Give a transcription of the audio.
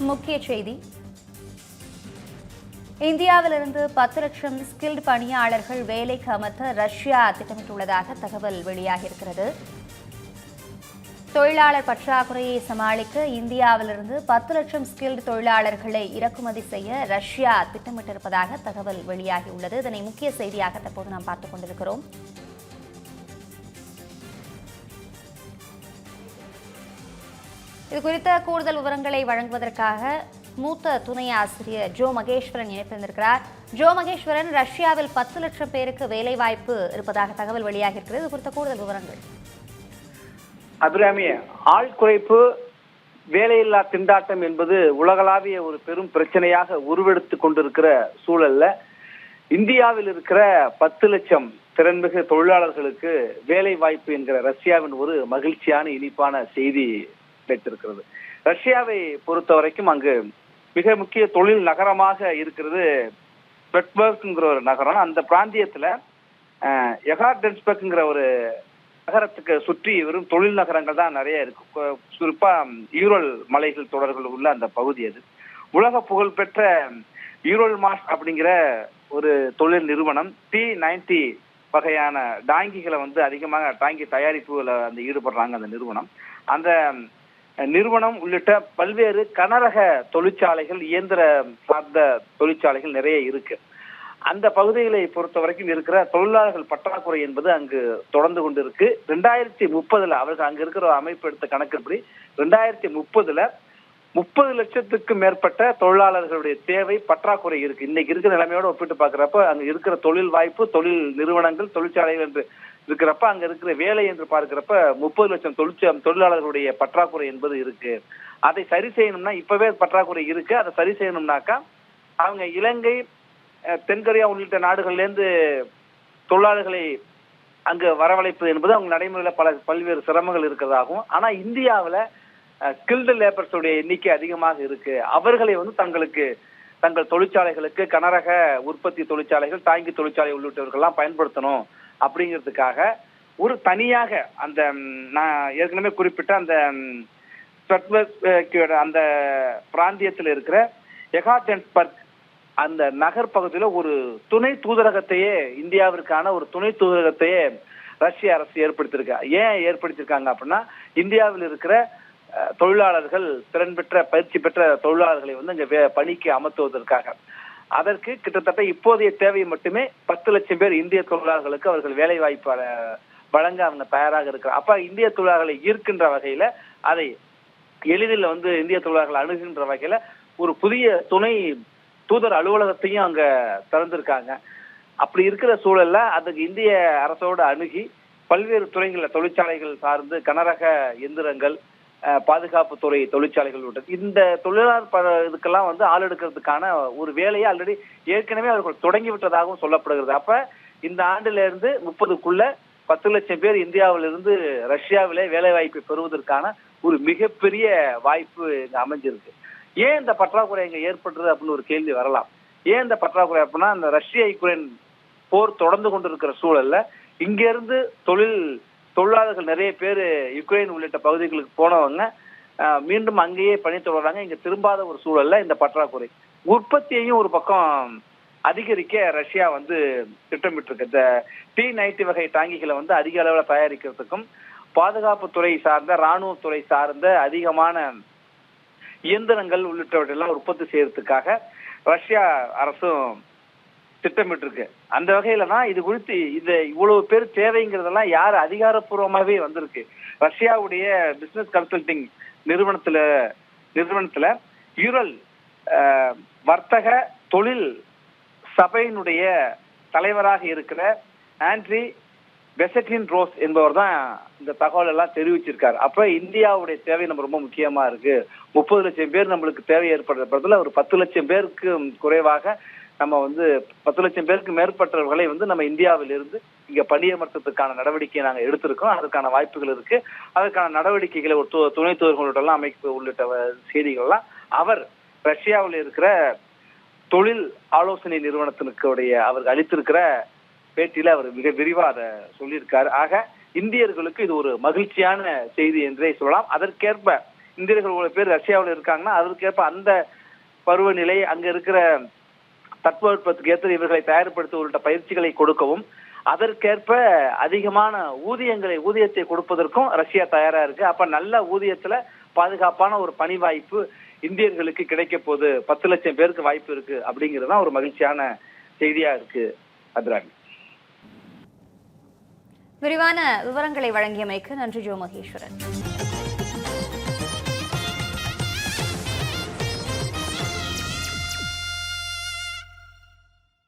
முக்கிய செய்தி. இந்தியாவிலிருந்து 10 லட்சம் ஸ்கில்டு பணியாளர்கள் வேலைக்கு அமர்த்த ரஷ்யா திட்டமிட்டுள்ளதாக தகவல் வெளியாகியிருக்கிறது. தொழிலாளர் பற்றாக்குறையை சமாளிக்க இந்தியாவிலிருந்து 10 லட்சம் ஸ்கில்டு தொழிலாளர்களை இறக்குமதி செய்ய ரஷ்யா திட்டமிட்டிருப்பதாக தகவல் வெளியாகியுள்ளது. இதனை முக்கிய செய்தியாக தற்போது நாம் பார்த்துக் கொண்டிருக்கிறோம். இது குறித்த கூடுதல் விவரங்களை வழங்குவதற்காக மூத்த துணை ஆசிரியர் ஜோ மகேஸ்வரன் இணைப்பிருந்திருக்கிறார். ஜோ மகேஸ்வரன், ரஷ்யாவில் 10 லட்சம் பேருக்கு வேலைவாய்ப்பு இருப்பதாக தகவல் வெளியாகியிருக்கிறது. இது குறித்த கூடுதல் விவரங்கள். அபிராமி, ஆள் குறைப்பு, வேலையில்லா திண்டாட்டம் என்பது உலகளாவிய ஒரு பெரும் பிரச்சனையாக உருவெடுத்து கொண்டிருக்கிற சூழல்ல இந்தியாவில் இருக்கிற 10 லட்சம் திறன்மிகு தொழிலாளர்களுக்கு வேலை வாய்ப்பு என்கிற ரஷ்யாவின் ஒரு மகிழ்ச்சியான இனிப்பான செய்தி கிடைத்திருக்கிறது. ரஷ்யாவை பொறுத்த வரைக்கும் அங்கு மிக முக்கிய தொழில் நகரமாக இருக்கிறது பெட்ஸ்பர்க்ங்கிற ஒரு நகரம். அந்த பிராந்தியத்துல எகார்டென்ஸ்பர்க்ங்கிற ஒரு நகரத்துக்கு சுற்றி வெறும் தொழில் நகரங்கள் தான் நிறைய இருக்கு. குறிப்பா யூரல் மலைகள் தொடர்கள் உள்ள அந்த பகுதி அது. உலக புகழ்பெற்ற யூரல் மாஸ் அப்படிங்கிற ஒரு தொழில் நிறுவனம் T90 வகையான டாங்கிகளை அதிகமாக டாங்கி தயாரிப்புல ஈடுபடுறாங்க. அந்த நிறுவனம் உள்ளிட்ட பல்வேறு கனரக தொழிற்சாலைகள், இயந்திர சார்ந்த தொழிற்சாலைகள் நிறைய இருக்கு. அந்த பகுதிகளை பொறுத்த வரைக்கும் இருக்கிற தொழிலாளர்கள் பற்றாக்குறை என்பது அங்கு தொடர்ந்து கொண்டு இருக்கு. 2030 அவர்கள் அங்க இருக்கிற அமைப்பு எடுத்த கணக்குப்படி 2030 30 லட்சத்துக்கும் மேற்பட்ட தொழிலாளர்களுடைய தேவை பற்றாக்குறை இருக்கு. இன்னைக்கு இருக்கிற நிலைமையோட ஒப்பிட்டு பாக்குறப்ப அங்க இருக்கிற தொழில் வாய்ப்பு, தொழில் நிறுவனங்கள், தொழிற்சாலைகள் என்று இருக்கிறப்ப அங்க இருக்கிற வேலை என்று பார்க்கிறப்ப 30 லட்சம் தொழிலாளர்களுடைய பற்றாக்குறை என்பது இருக்கு. அதை சரி செய்யணும்னா, இப்பவே பற்றாக்குறை இருக்கு, அதை சரி செய்யணும்னாக்கா அவங்க இலங்கை, தென்கொரியா உள்ளிட்ட நாடுகள்ல இருந்து தொழிலாளர்களை அங்கு வரவழைப்பது என்பது அவங்க நடைமுறையில பல்வேறு சிரமங்கள் இருக்கிறதாகும். ஆனா இந்தியாவில ஸ்கில்டு லேபர்ஸுடைய எண்ணிக்கை அதிகமாக இருக்கு. அவர்களை தங்கள் தொழிற்சாலைகளுக்கு, கனரக உற்பத்தி தொழிற்சாலைகள், தாங்கி தொழிற்சாலை உள்ளிட்டவர்கள்லாம் பயன்படுத்தணும் அப்படிங்கிறதுக்காக ஒரு தனியாக அந்த நான் ஏற்கனவே குறிப்பிட்ட அந்த பிராந்தியத்தில் இருக்கிற எகார்டென்ஸ்பர்க் அந்த நகர் பகுதியில ஒரு துணை தூதரகத்தையே, இந்தியாவிற்கான ஒரு துணை தூதரகத்தையே ரஷ்ய அரசு ஏற்படுத்தியிருக்கா. ஏன் ஏற்படுத்தியிருக்காங்க அப்படின்னா, இந்தியாவில் இருக்கிற தொழிலாளர்கள், திறன் பெற்ற பயிற்சி பெற்ற தொழிலாளர்களை அங்க பணிக்கு அமர்த்துவதற்காக. அதற்கு கிட்டத்தட்ட இப்போதைய தேவை மட்டுமே 10 லட்சம் பேர் இந்திய தொழிலாளர்களுக்கு அவர்கள் வேலை வாய்ப்பு வழங்க அவங்க தயாராக இருக்கிறார். அப்ப இந்திய தொழிலாளர்களை ஈர்க்கின்ற வகையில, அதை எளிதில் இந்திய தொழிலாளர்கள் அணுகின்ற வகையில ஒரு புதிய துணை தூதர் அலுவலகத்தையும் அங்க திறந்திருக்காங்க. அப்படி இருக்கிற சூழல்ல அதுக்கு இந்திய அரசோடு அணுகி பல்வேறு துறைகளில் தொழிற்சாலைகள் சார்ந்து கனரக எந்திரங்கள், பாதுகாப்பு துறை தொழிற்சாலைகள் உள்ளது. இந்த தொழிலாளர் இதுக்கெல்லாம் ஆள் எடுக்கிறதுக்கான ஒரு வேலையை ஆல்ரெடி ஏற்கனவே அவர்கள் தொடங்கி விட்டதாகவும் சொல்லப்படுகிறது. அப்ப இந்த ஆண்டுல இருந்து 30க்குள்ள 10 லட்சம் பேர் இந்தியாவிலிருந்து ரஷ்யாவிலே வேலை வாய்ப்பை பெறுவதற்கான ஒரு மிகப்பெரிய வாய்ப்பு இங்க அமைஞ்சிருக்கு. ஏன் இந்த பற்றாக்குறை இங்க ஏற்படுறது அப்படின்னு ஒரு கேள்வி வரலாம். ஏன் இந்த பற்றாக்குறை அப்படின்னா, அந்த ரஷ்யா யுக்ரைன் போர் தொடர்ந்து கொண்டிருக்கிற சூழல்ல இங்க இருந்து தொழிலாளர்கள் நிறைய பேர் யுக்ரைன் உள்ளிட்ட பகுதிகளுக்கு போனவங்க மீண்டும் அங்கேயே பணி தொடர்றாங்க. இங்க திரும்பாத ஒரு சூழல்ல இந்த பற்றாக்குறை உற்பத்தியையும் ஒரு பக்கம் அதிகரிக்க ரஷ்யா திட்டமிட்டு இருக்கு. இந்த T90 வகை டாங்கிகளை அதிக அளவில் தயாரிக்கிறதுக்கும், பாதுகாப்பு துறை சார்ந்த, இராணுவத்துறை சார்ந்த அதிகமான இயந்திரங்கள் உள்ளிட்டவற்றெல்லாம் உற்பத்தி செய்யறதுக்காக ரஷ்யா அரசும் திட்டமிட்டு இருக்கு. அந்த வகையில தான் இது குறித்து இவ்வளவு பேர் தேவைங்கிறதெல்லாம் யார் அதிகாரப்பூர்வமாவே வந்திருக்கு. ரஷ்யாவுடைய பிசினஸ் கன்சல்டிங் நிறுவனத்துல யூரல் வர்த்தக தொழில் சபையினுடைய தலைவராக இருக்கிற ஆண்ட்ரி பெசட்டின் ரோஸ் என்பவர் தான் இந்த தகவல் எல்லாம் தெரிவிச்சிருக்காரு. அப்ப இந்தியாவுடைய தேவை நம்ம ரொம்ப முக்கியமா இருக்கு. 30 லட்சம் பேர் நம்மளுக்கு தேவை ஏற்படுறதுல ஒரு 10 லட்சம் பேருக்கு குறைவாக நம்ம 10 லட்சம் பேருக்கு மேற்பட்டவர்களை நம்ம இந்தியாவில் இருந்து இங்க பணியமர்த்தத்துக்கான நடவடிக்கையை நாங்க எடுத்திருக்கோம். அதற்கான வாய்ப்புகள் இருக்கு. அதற்கான நடவடிக்கைகளை ஒரு துணை தூதர்களோட அமைப்பு உள்ளிட்ட செய்திகள்லாம் அவர் ரஷ்யாவில் இருக்கிற தொழில் ஆலோசனை நிறுவனத்தினுடைய அவருக்கு அளித்திருக்கிற பேட்டியில அவர் மிக விரிவா அதை சொல்லியிருக்காரு. ஆக இந்தியர்களுக்கு இது ஒரு மகிழ்ச்சியான செய்தி என்றே சொல்லலாம். அதற்கேற்ப இந்தியர்கள் இவ்வளவு பேர் ரஷ்யாவில் இருக்காங்கன்னா அதற்கேற்ப அந்த பருவநிலை அங்க இருக்கிற தட்பவெப்பத்துக்கு ஏற்ற இவர்களை தயார்படுத்த உள்ளிட்ட பயிற்சிகளை கொடுக்கவும் அதற்கேற்ப அதிகமான ஊதியத்தை கொடுப்பதற்கும் ரஷ்யா தயாரா இருக்கு. அப்ப நல்ல ஊதியத்துல பாதுகாப்பான ஒரு பணி வாய்ப்பு இந்தியர்களுக்கு கிடைக்க போகுது. 10 லட்சம் பேருக்கு வாய்ப்பு இருக்கு அப்படிங்கிறது தான் ஒரு மகிழ்ச்சியான செய்தியா இருக்கு. அத்ராணி, விரிவான விவரங்களை வழங்கியமைக்கு நன்றி ஜோ மகேஸ்வரன்.